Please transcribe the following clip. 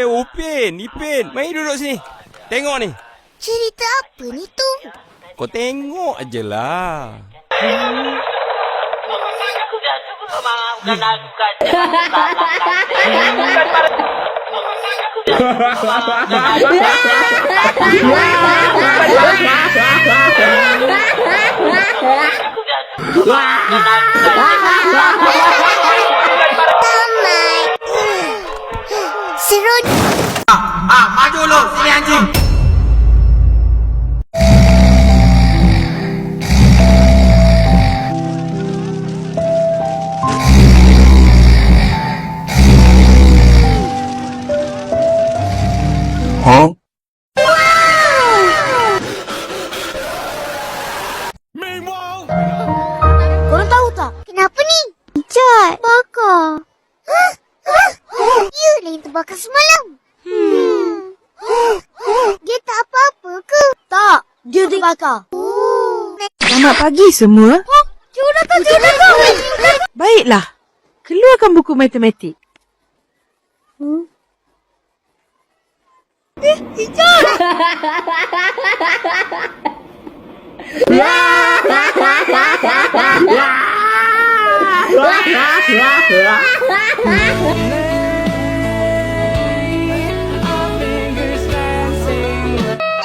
Upin, Ipin, mari duduk sini. Tengok ni. Cerita apa ni tu? Kau tengok aje lah. Seru. Maju lu, sini anjing. Huh? Korang tahu tak? Kenapa ni? Cat. Bakar. Hah? Ya, lain terbakar semalam. Dia tak apa-apa ke? Tak, dia terbakar. Selamat pagi semua. Cikgu datang. Baiklah. Keluarkan buku matematik. Wah!